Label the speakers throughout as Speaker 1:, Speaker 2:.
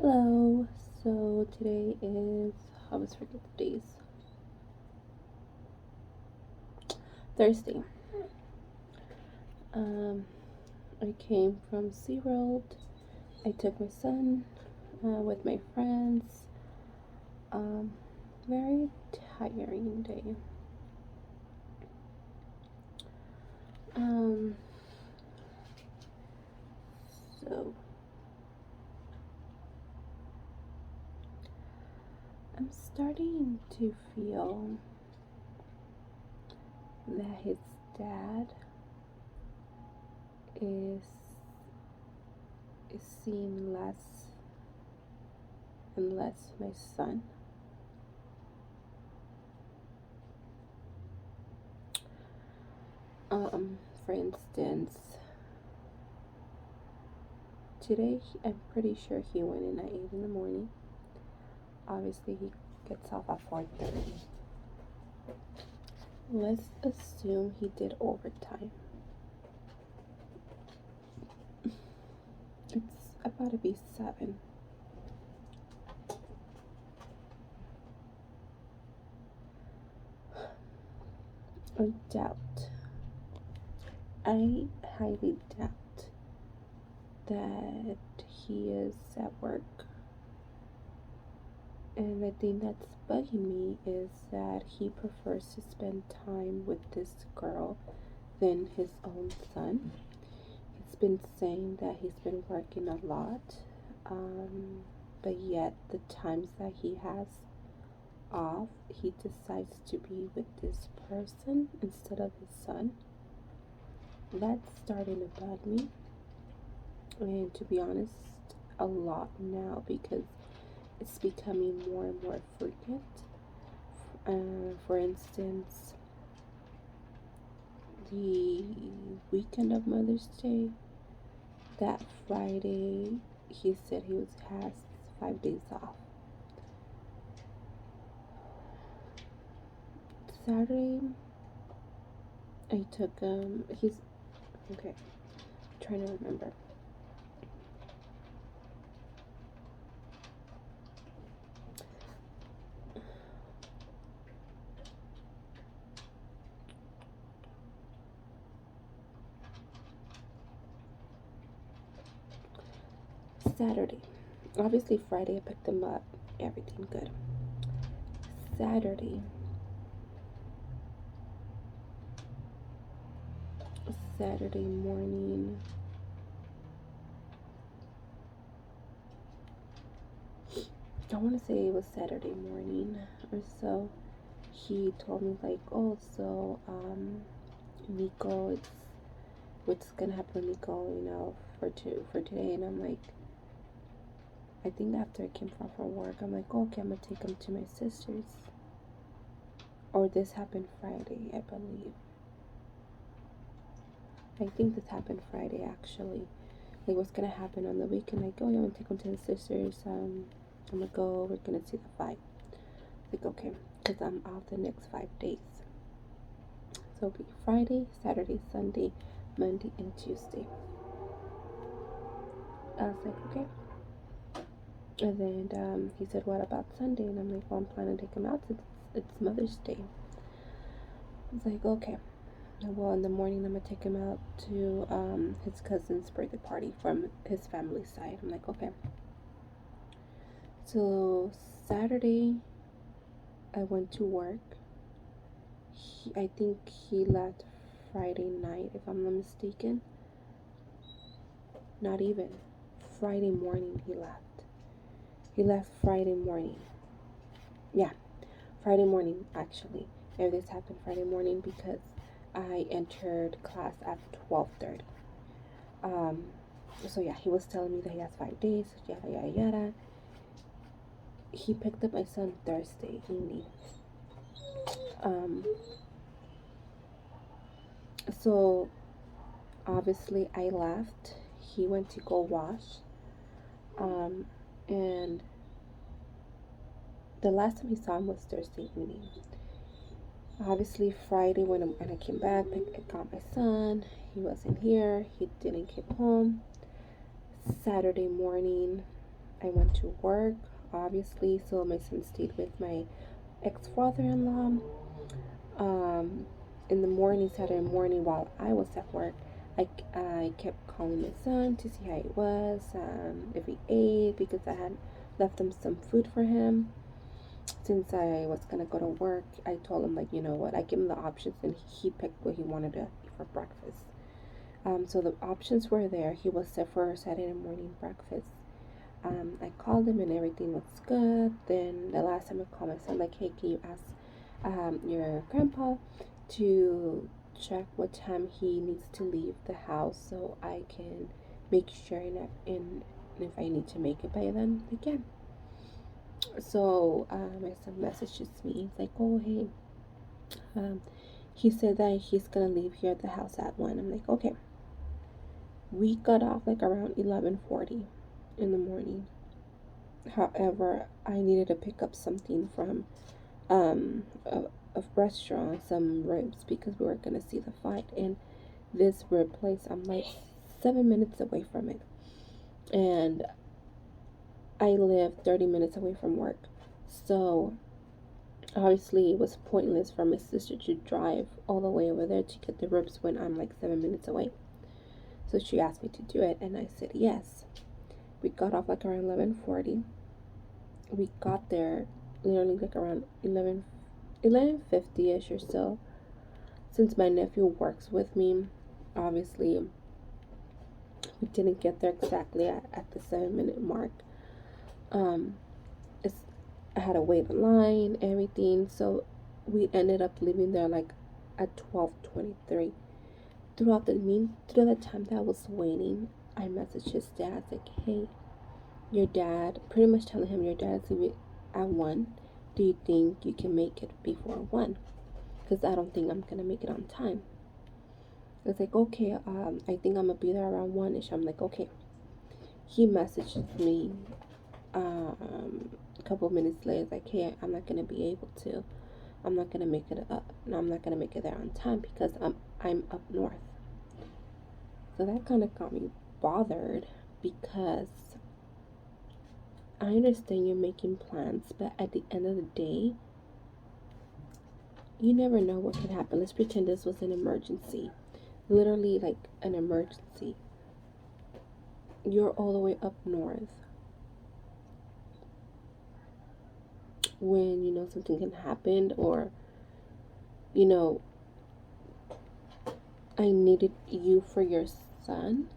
Speaker 1: Hello. So today is I always forget the days. Thursday. Um, I came from SeaWorld. I took my son with my friends. Um, Very tiring day. Um, so I'm starting to feel that his dad is is seeing less and less my son. For instance, today I'm pretty sure he went in at 8 in the morning. Obviously, he gets off at 4:30. Let's assume he did overtime. It's about to be 7. I doubt, I highly doubt that he is at work. And the thing that's bugging me is that he prefers to spend time with this girl than his own son. He's been saying that he's been working a lot, but yet the times that he has off, he decides to be with this person instead of his son. That's starting to bug me, and to be honest, a lot now because it's becoming more and more frequent. For instance, the weekend of Mother's Day, that Friday, he said has 5 days off. Saturday, I took he's okay. I'm trying to remember. Saturday, obviously Friday I picked him up. Everything good. Saturday, Saturday morning. I want to say it was Saturday morning or so. He told me like, oh, so Nico, it's what's gonna happen with Nico, for today, and I'm like, I think after I came from work, I'm like, oh, okay, I'm gonna take him to my sister's. Or this happened Friday, I believe. I think this happened Friday actually. Like what's gonna happen on the weekend? Like, oh, yeah, I'm gonna take him to his sister's. I'm gonna go. We're gonna see the fight. Like, okay, because I'm off the next 5 days. So it'll be Friday, Saturday, Sunday, Monday, and Tuesday. I was like, okay. And then he said, what about Sunday? And I'm like, well, I'm planning to take him out since it's Mother's Day. I was like, okay. Well, in the morning, I'm going to take him out to his cousin's birthday party from his family side. I'm like, okay. So Saturday, I went to work. I think he left Friday night, if I'm not mistaken. Not even. Friday morning, he left. He left Friday morning. Yeah, Friday morning, actually. And this happened Friday morning because I entered class at 12:30. So yeah, he was telling me that he has 5 days, yada yada yada. He picked up my son Thursday evening. Um, so obviously I left. He went to go wash. And the last time he saw him was Thursday evening. Obviously Friday when I came back, I got my son. He wasn't here. He didn't get home. Saturday morning, I went to work, obviously, so my son stayed with my ex-father-in-law. Um, in the morning, Saturday morning, while I was at work, I kept calling my son to see how he was, if he ate, because I had left him some food for him. Since I was gonna go to work, I told him, like, you know what, I gave him the options and he picked what he wanted to eat for breakfast. So the options were there. He was set for Saturday morning breakfast. I called him and everything looks good. Then the last time I called my son, like, hey, can you ask your grandpa to check what time he needs to leave the house so I can make sure and if I need to make it by then, I can. So my son messages me. He's like, oh, hey, um, he said that he's gonna leave here at the house at 1. I'm like, okay. We got off like around 11:40 in the morning. However, I needed to pick up something from a restaurant, some ribs, because we were gonna see the fight. And this rib place, I'm like 7 minutes away from it, and I live 30 minutes away from work. So obviously, it was pointless for my sister to drive all the way over there to get the ribs when I'm like 7 minutes away. So she asked me to do it, and I said yes. We got off like around 11:40. We got there literally like around 11:50ish or so. Since my nephew works with me, obviously we didn't get there exactly at the 7 minute mark. Um, it's I had to wait in line, everything. So we ended up leaving there like at 12:23. Throughout the time that I was waiting, I messaged his dad like, "Hey, your dad," pretty much telling him your dad's leaving at 1. Do you think you can make it before 1? Because I don't think I'm gonna make it on time. It's like, okay, I think I'm gonna be there around 1ish. I'm like, okay. He messages me a couple minutes later, like, hey, I'm not gonna be able to. I'm not gonna make it up. No, I'm not gonna make it there on time because I'm up north. So that kind of got me bothered because I understand you're making plans, but at the end of the day, you never know what could happen. Let's pretend this was an emergency. Literally, like an emergency. You're all the way up north. When, something can happen, or, you know, I needed you for your son.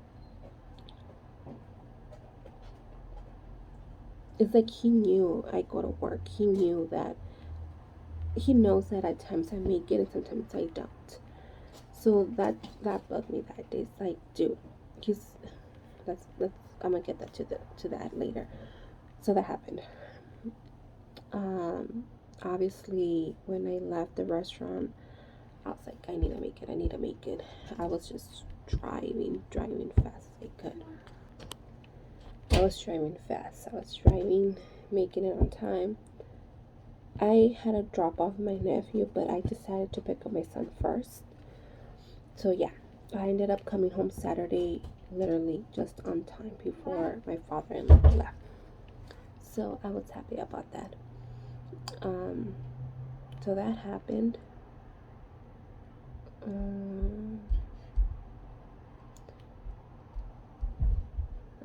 Speaker 1: It's like he knew I go to work. He knew that. He knows that at times I make it and sometimes I don't. So that bugged me that day. It's like, dude, he's let's I'm gonna get that to that later. So that happened. Um, Obviously, when I left the restaurant, I was like, I need to make it. I need to make it. I was just driving fast as I could. I was driving fast. I was driving, making it on time. I had to drop off my nephew, but I decided to pick up my son first. So yeah, I ended up coming home Saturday, literally just on time before my father-in-law left. So I was happy about that. So that happened.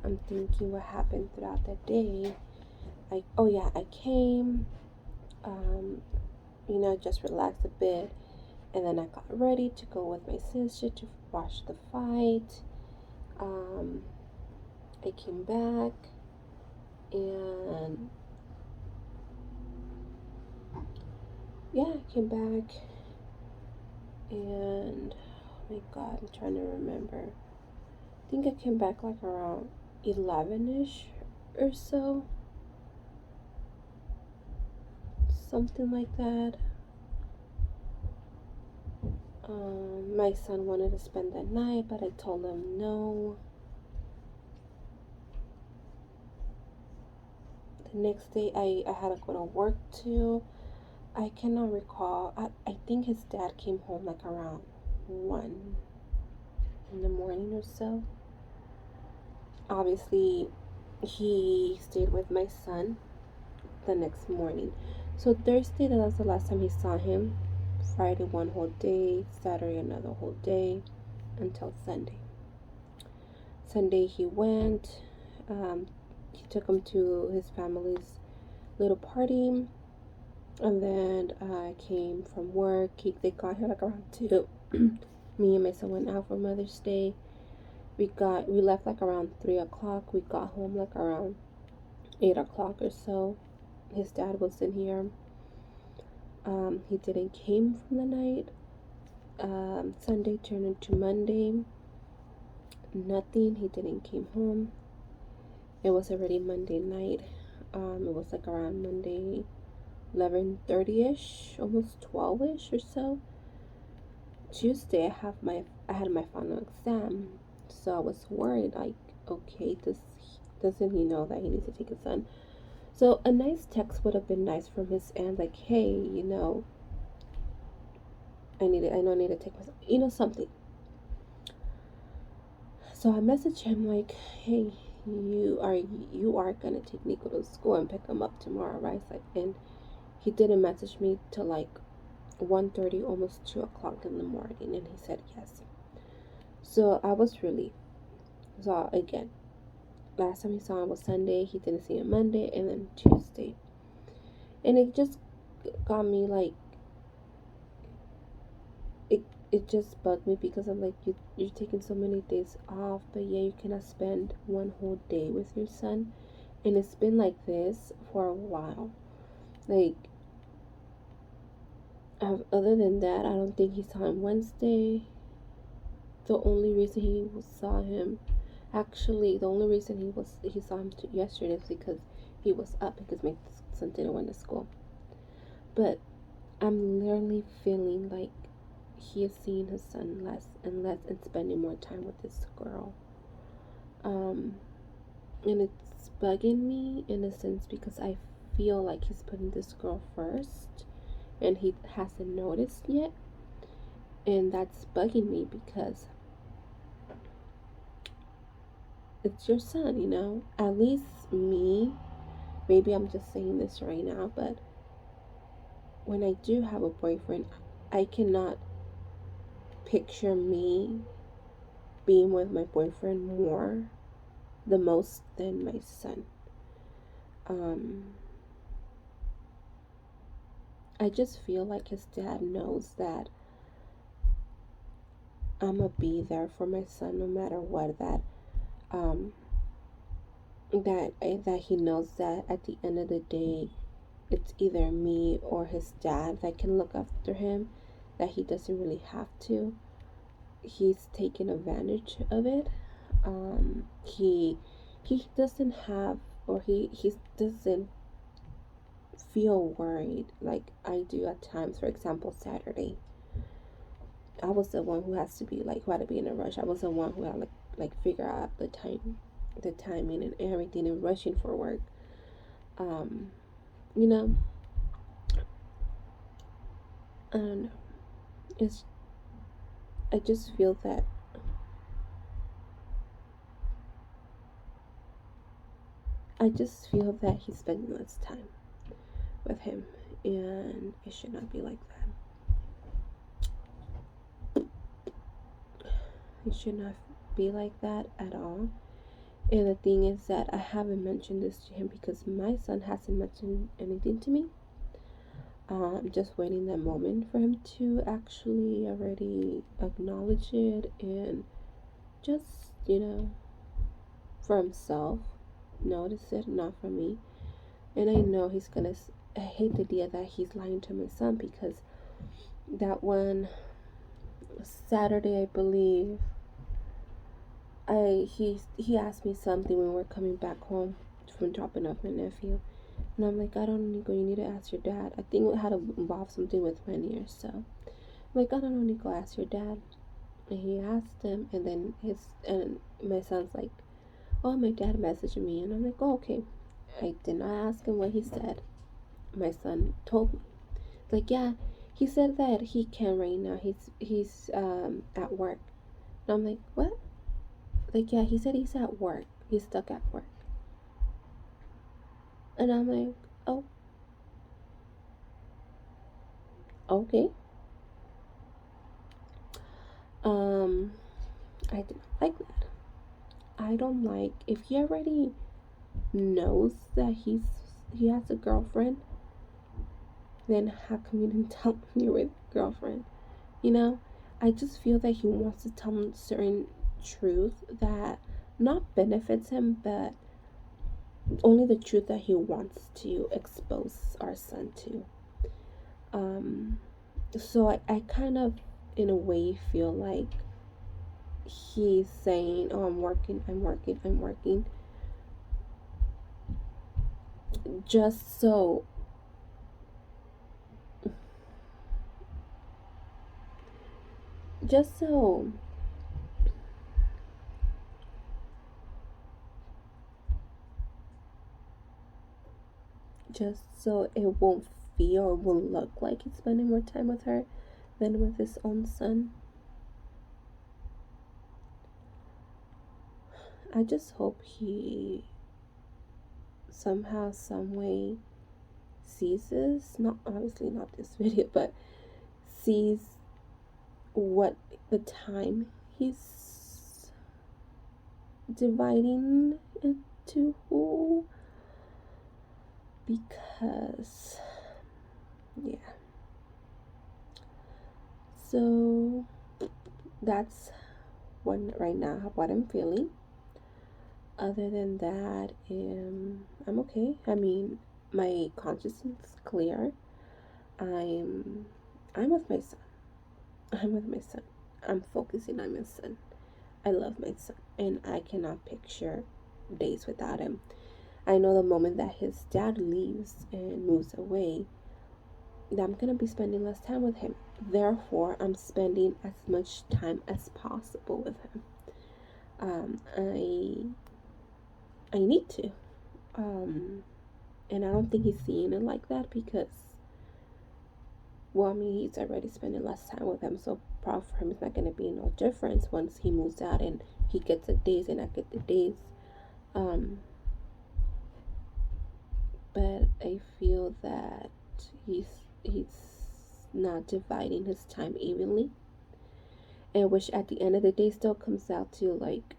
Speaker 1: I'm thinking what happened throughout the day. I came, just relaxed a bit, and then I got ready to go with my sister to watch the fight. I came back, and and oh my god, I'm trying to remember. I think I came back like around 11ish or so, something like that. My son wanted to spend the night, but I told him no. The next day, I had to go to work too. I cannot recall. I think his dad came home like around 1 in the morning or so. Obviously, he stayed with my son the next morning. So Thursday, that was the last time he saw him. Friday, one whole day. Saturday, another whole day. Until Sunday. Sunday, he went. He took him to his family's little party. And then I came from work. They got here like around 2. Me and my son went out for Mother's Day. We left like around 3 o'clock. We got home like around 8 o'clock or so. His dad wasn't here. He didn't came from the night. Sunday turned into Monday. Nothing. He didn't came home. It was already Monday night. It was like around Monday 11:30ish, almost 12ish or so. Tuesday I had my final exam, so I was worried, like, okay, doesn't he know that he needs to take his son? So a nice text would have been nice from his end, like, hey, I know I need to take my son, something. So I messaged him like, hey, you are gonna take Nico to school and pick him up tomorrow, right? And he didn't message me till like 1:30, almost 2 o'clock in the morning, and he said yes. So I was relieved. So again, last time he saw him was Sunday. He didn't see him Monday, and then Tuesday, and it just got me like, it just bugged me because I'm like, you're taking so many days off, but yeah, you cannot spend one whole day with your son, and it's been like this for a while. Like, other than that, I don't think he saw him Wednesday. The only reason he saw him, actually, the only reason he saw him yesterday is because he was up because my son didn't went to school. But I'm literally feeling like he is seeing his son less and less and spending more time with this girl. And it's bugging me in a sense because I feel like he's putting this girl first and he hasn't noticed yet. And that's bugging me because it's your son, At least me, maybe I'm just saying this right now, but when I do have a boyfriend, I cannot picture me being with my boyfriend the most than my son. I just feel like his dad knows that I'm gonna be there for my son no matter what. That he knows that at the end of the day, it's either me or his dad that can look after him. That he doesn't really have to. He's taken advantage of it. He doesn't have, or he doesn't feel worried like I do at times. For example, Saturday, I was the one who had to be in a rush. I was the one who had figure out the timing and everything, and rushing for work. You know, and it's I just feel that he's spending less time with him, and it should not be like that. It should not be like that at all. And the thing is that I haven't mentioned this to him because my son hasn't mentioned anything to me. I'm just waiting that moment for him to actually already acknowledge it and just, for himself notice it, not for me. And I know he's gonna. I hate the idea that he's lying to my son because that one Saturday, I believe, he asked me something when we were coming back home from dropping off my nephew, and I'm like, I don't know, Nico, you need to ask your dad. I think it had to involve something with money or so. I'm like, I don't know, Nico, ask your dad. And he asked him, and then my son's like, oh, my dad messaged me, and I'm like, oh, okay. I did not ask him what he said. My son told me, like, yeah, he said that he can right now. He's at work. And I'm like, what? Like, yeah, he said he's at work. He's stuck at work. And I'm like, oh, okay. Um, I do not like that. I don't like if he already knows that he has a girlfriend, then how come you didn't tell him you're with a girlfriend? You know, I just feel that he wants to tell him certain truth that not benefits him, but only the truth that he wants to expose our son to. Um, so I kind of, in a way, feel like he's saying, "Oh, I'm working, I'm working, I'm working," just so just so just so it won't feel or won't look like he's spending more time with her than with his own son. I just hope he somehow, some way sees this, not obviously not this video, but sees what the time he's dividing into, because yeah. So that's one right now what I'm feeling. Other than that, I'm okay. I mean, my consciousness is clear. I'm I'm with my son. I'm with my son. I'm focusing on my son. I love my son, and I cannot picture days without him. I know the moment that his dad leaves and moves away, that I'm gonna be spending less time with him. Therefore, I'm spending as much time as possible with him. I need to, and I don't think he's seeing it like that because, well, I mean, he's already spending less time with him, so probably for him it's not gonna be no difference once he moves out and he gets the days and I get the days. Um, but I feel that he's not dividing his time evenly, and which at the end of the day still comes out to like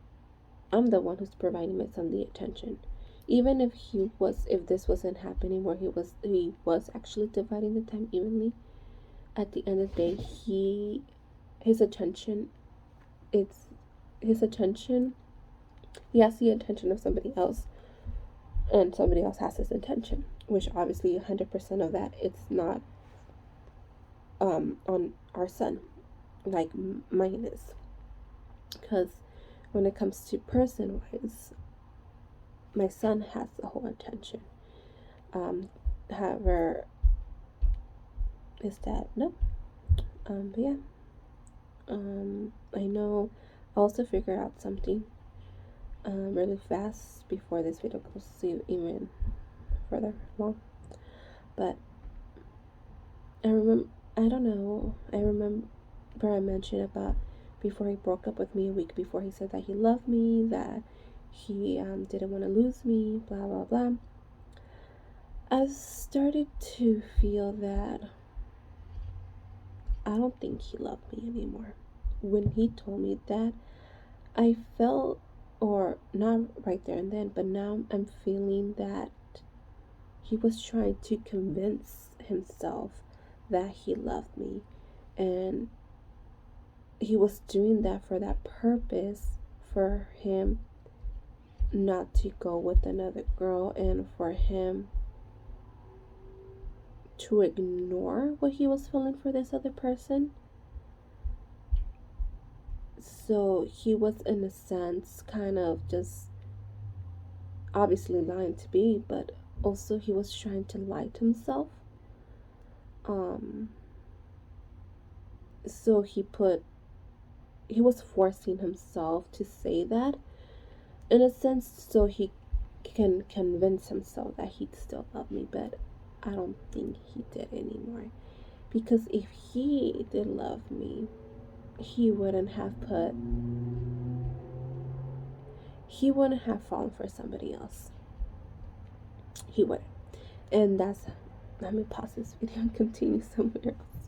Speaker 1: I'm the one who's providing my son the attention. Even if this wasn't happening where he was actually dividing the time evenly, at the end of the day his attention it's his attention he has the attention of somebody else, and somebody else has his attention, which obviously 100% of that it's not on our son like mine is, because when it comes to person wise, my son has the whole attention. However, his dad no. But yeah, I know. I also figure out something really fast before this video goes to even further along. But I remember, I don't know, I remember I mentioned about before he broke up with me, a week before, he said that he loved me, that he didn't want to lose me, blah blah blah. I started to feel that I don't think he loved me anymore. When he told me that, I felt, or not right there and then, but now I'm feeling that he was trying to convince himself that he loved me, and he was doing that for that purpose, for him not to go with another girl and for him to ignore what he was feeling for this other person. So he was, in a sense, kind of just obviously lying to me, but also he was trying to lie to himself. So he was forcing himself to say that, in a sense, so he can convince himself that he'd still love me, but I don't think he did anymore. Because if he did love me, he wouldn't have fallen for somebody else. He wouldn't. And that's, let me pause this video and continue somewhere else.